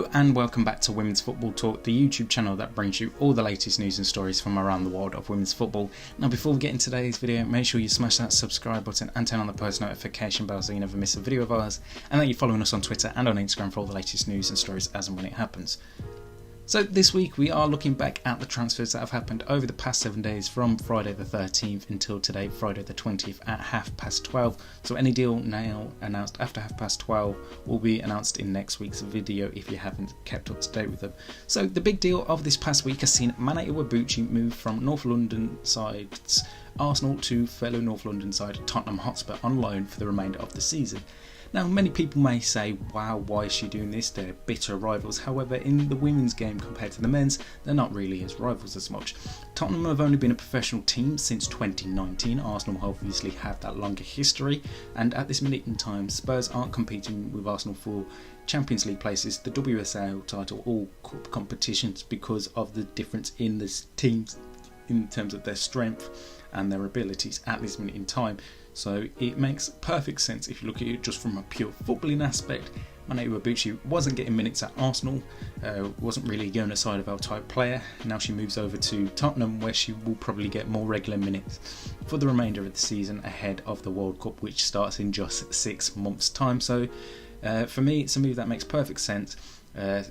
Hello and welcome back to Women's Football Talk, the YouTube channel that brings you all the latest news and stories from around the world of women's football. Now before we get into today's video, make sure you smash that subscribe button and turn on the post notification bell so you never miss a video of ours, and that you're following us on Twitter and on Instagram for all the latest news and stories as and when it happens. So this week we are looking back at the transfers that have happened over the past 7 days from Friday the 13th until today, Friday the 20th at 12:30. So any deal now announced after 12:30 will be announced in next week's video if you haven't kept up to date with them. So the big deal of this past week has seen Mana Iwabuchi move from North London sides Arsenal to fellow North London side Tottenham Hotspur on loan for the remainder of the season. Now many people may say, wow, why is she doing this? They're bitter rivals. However, in the women's game compared to the men's, they're not really as rivals as much. Tottenham have only been a professional team since 2019. Arsenal obviously have that longer history, and at this minute in time, Spurs aren't competing with Arsenal for Champions League places, the WSL title, all cup competitions, because of the difference in the teams in terms of their strength and their abilities at this minute in time. So it makes perfect sense if you look at it just from a pure footballing aspect. Mana Iwabuchi wasn't getting minutes at Arsenal, wasn't really a Jonas Seiderveld type player. Now she moves over to Tottenham, where she will probably get more regular minutes for the remainder of the season ahead of the World Cup, which starts in just 6 months' time. So for me, it's a move that makes perfect sense.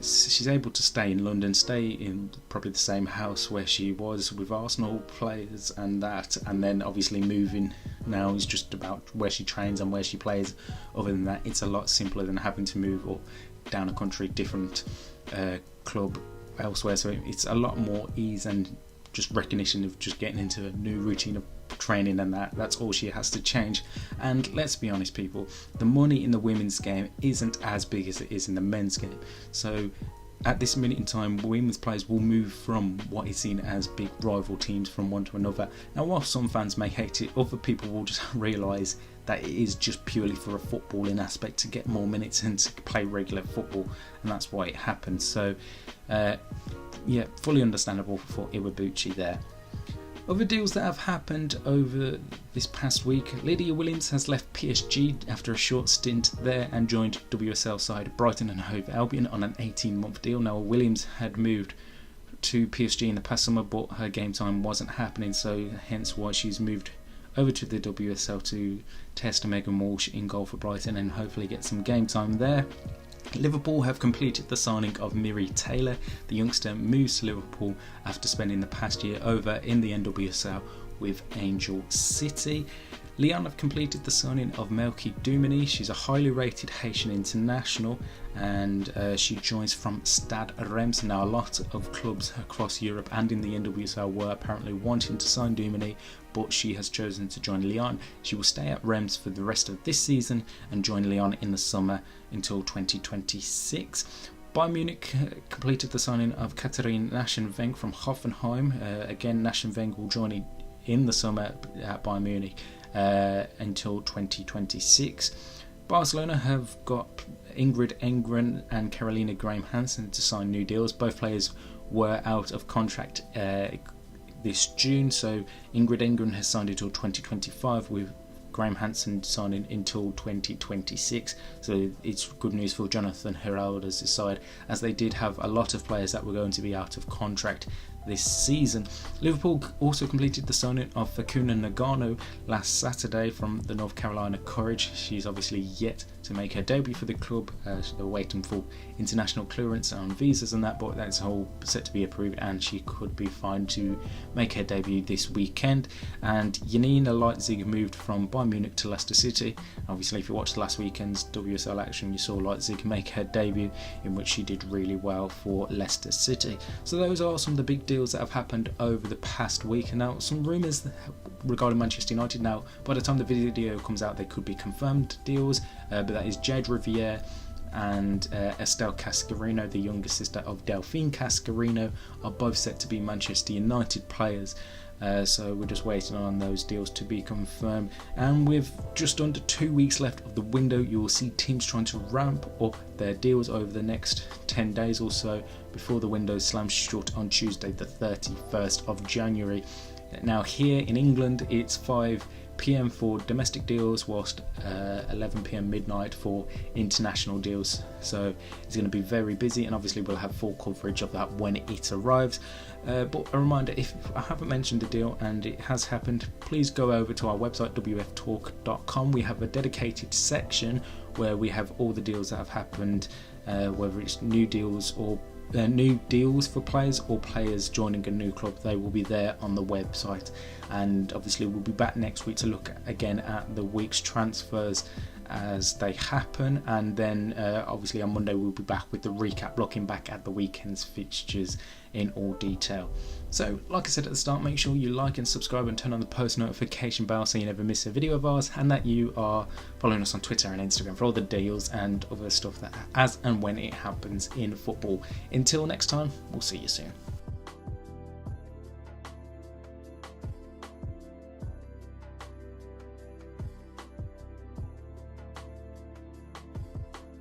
She's able to stay in London, stay in probably the same house where she was with Arsenal players and that, and then obviously moving now is just about where she trains and where she plays. Other than that, it's a lot simpler than having to move or down a country, different club elsewhere. So it's a lot more ease and just recognition of just getting into a new routine of training, and that's all she has to change. And let's be honest, people, the money in the women's game isn't as big as it is in the men's game. So at this minute in time, women's players will move from what is seen as big rival teams from one to another. Now while some fans may hate it, other people will just realise that it is just purely for a footballing aspect, to get more minutes and to play regular football, and that's why it happens. So yeah, fully understandable for Iwabuchi there. Other deals that have happened over this past week: Lydia Williams has left PSG after a short stint there and joined WSL side Brighton and Hove Albion on an 18-month deal. Now Williams had moved to PSG in the past summer, but her game time wasn't happening, so hence why she's moved over to the WSL to test Megan Walsh in goal for Brighton and hopefully get some game time there. Liverpool have completed the signing of Miri Taylor. The youngster moves to Liverpool after spending the past year over in the NWSL with Angel City. Lyon have completed the signing of Melchie Dumornay. She's a highly rated Haitian international, and she joins from Stade Reims. Now a lot of clubs across Europe and in the NWSL were apparently wanting to sign Dumornay, but she has chosen to join Lyon. She will stay at Reims for the rest of this season and join Lyon in the summer until 2026. Bayern Munich completed the signing of Katharine Naschenweng from Hoffenheim. Again, Naschenweng will join in the summer at Bayern Munich until 2026. Barcelona have got Ingrid Engren and Carolina Graham Hansen to sign new deals. Both players were out of contract this June, so Ingrid Engren has signed until 2025, with Graham Hansen signing until 2026. So it's good news for Jonathan Heraldo's side, as they did have a lot of players that were going to be out of contract this season. Liverpool also completed the signing of Fakuna Nagano last Saturday from the North Carolina Courage. She's obviously yet to make her debut for the club. They're waiting for international clearance on visas and that, but that's all set to be approved and she could be fine to make her debut this weekend. And Janina Leipzig moved from Bayern Munich to Leicester City. Obviously, if you watched last weekend's WSL action, you saw Leipzig make her debut, in which she did really well for Leicester City. So those are some of the big deals that have happened over the past week. And now some rumours regarding Manchester United. Now by the time the video comes out, they could be confirmed deals, but that is Jade Riviere and Estelle Cascarino, the younger sister of Delphine Cascarino, are both set to be Manchester United players. So we're just waiting on those deals to be confirmed, and with just under 2 weeks left of the window, you will see teams trying to ramp up their deals over the next 10 days or so before the window slams shut on Tuesday the 31st of January. Now here in England, it's 5 PM for domestic deals, whilst 11 PM midnight for international deals. So it's going to be very busy, and obviously we'll have full coverage of that when it arrives. But a reminder, if I haven't mentioned the deal and it has happened, please go over to our website wftalk.com. We have a dedicated section where we have all the deals that have happened, whether it's new deals or new deals for players or players joining a new club. They will be there on the website, and obviously we'll be back next week to look again at the week's transfers as they happen, and then obviously on Monday we'll be back with the recap, looking back at the weekend's fixtures in all detail. So like I said at the start, make sure you like and subscribe and turn on the post notification bell so you never miss a video of ours, and that you are following us on Twitter and Instagram for all the deals and other stuff that as and when it happens in football. Until next time, we'll see you soon.